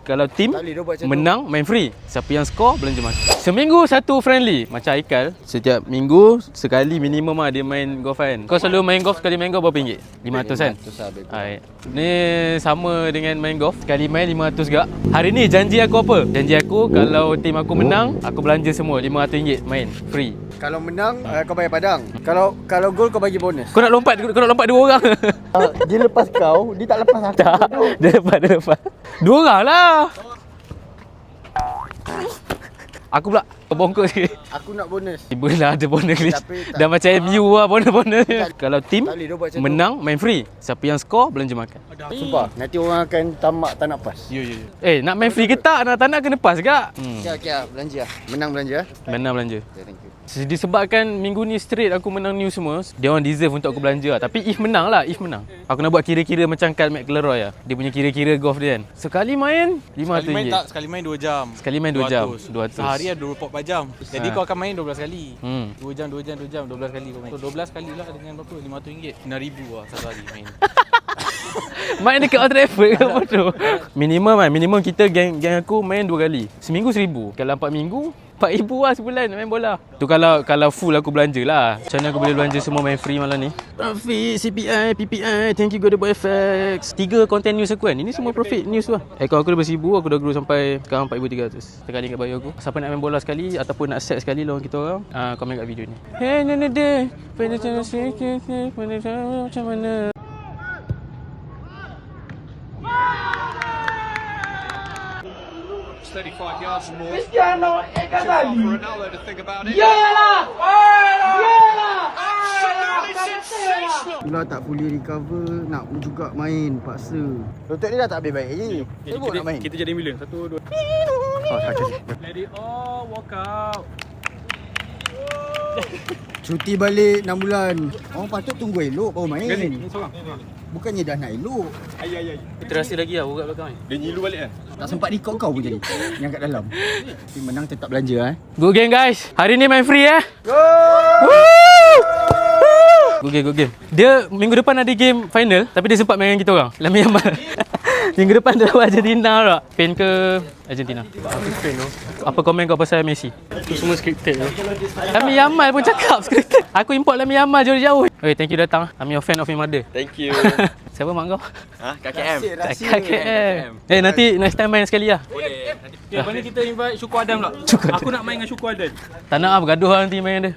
Kalau tim menang main free. Siapa yang skor belanja makan. Seminggu satu friendly. Macam Aikal, setiap minggu sekali minimum lah dia main golf kan. Kau selalu main golf, sekali main golf berapa ringgit? 500 kan? 500 lah. Hai. Ni sama dengan main golf. Sekali main 500 gak. Hari ni janji aku apa? Janji aku kalau tim aku menang, aku belanja semua RM500 main free. Kalau menang kau bayar padang. Kalau gol kau bagi bonus. Kau nak lompat 2 orang. Dia lepas kau, dia tak lepas aku. Tak. Dia lepas. 2 orang lah. Aku pula bongkok sikit. Aku nak bonus. Tiba lah ada bonus list. Tapi Dah macam MU lah bonus. Kalau tim Tak boleh dia buat macam menang main free. Siapa yang skor belanja makan. Sumpah, nanti orang akan tamak tak nak pas. Nak main free ke tak? Tak nak kena pas gak. Okay, belanja lah. Menang belanja. Menang belanja. Okay, thank you. Disebabkan minggu ni straight aku menang new semua, dia orang deserve untuk aku belanja lah. Tapi if menang lah, if menang. Aku nak buat kira-kira macam Kyle McIlroy lah. Dia punya kira-kira golf dia kan. Sekali main RM500. Sekali main 2 jam. Sekali main 2 jam. 200. Sehari ada 24 jam. Jadi kau akan main 12 kali. 2 jam, 12 kali kau main. So 12 kali lah dengan berapa? RM500. RM6,000 lah satu hari main. Main dekat Old Trafford ke apa tu? Minimum kita geng aku main 2 kali. Seminggu RM1,000. Kalau 4 minggu RM4,000 lah sebulan main bola. Tu kalau full aku belanja lah. Macam mana aku boleh belanja semua main free malam ni? Profit, CPI, PPI, thank you Godable FX. 3 content news aku kan. Ini semua profit news lah. Account aku dah RM1,000, aku dah grow sampai sekarang RM4,300. Sekali kat bayar aku. Siapa nak main bola sekali ataupun nak set sekali lawan kita orang, komen kat video ni. Hey nana day, macam mana? Cristiano é Casalli. Yalah! Itulah tak boleh recover, nak juga main, paksa. Lutut ni dah tak habis baik lagi. Sibuk nak main. Kita jadi bila? 1, 2. Let it all walk out. Cuti balik 6 bulan. Orang patut tunggu elok baru main. Ni seorang. Bukannya dah nak elok. Ai. Terasa lagi lah buka belakang ni. Dia nyilu balik kan? Tak sempat record kau pun jadi. Yang kat dalam. Tapi menang tetap belanja Good game guys. Hari ni main free Go! Good game. Dia minggu depan ada game final, tapi dia sempat main dengan kita orang. Lamine Yamal. Minggu depan dia lawan Argentina tak? Spain ke Argentina? Aku Spain tu. Apa komen kau pasal Messi? Itu semua scripted tu. Lamine Yamal pun cakap scripted. Aku import Lamine Yamal jauh-jauh. Okay, thank you datang. I'm your fan of your mother. Thank you. Siapa mak kau? KKM. KKM. Nanti next time main sekali lah. Boleh. Lepas ni kita invite Syukur Adam pula. Aku nak main dengan Syukur Adam. Tak nak lah bergaduh lah nanti main dengan dia.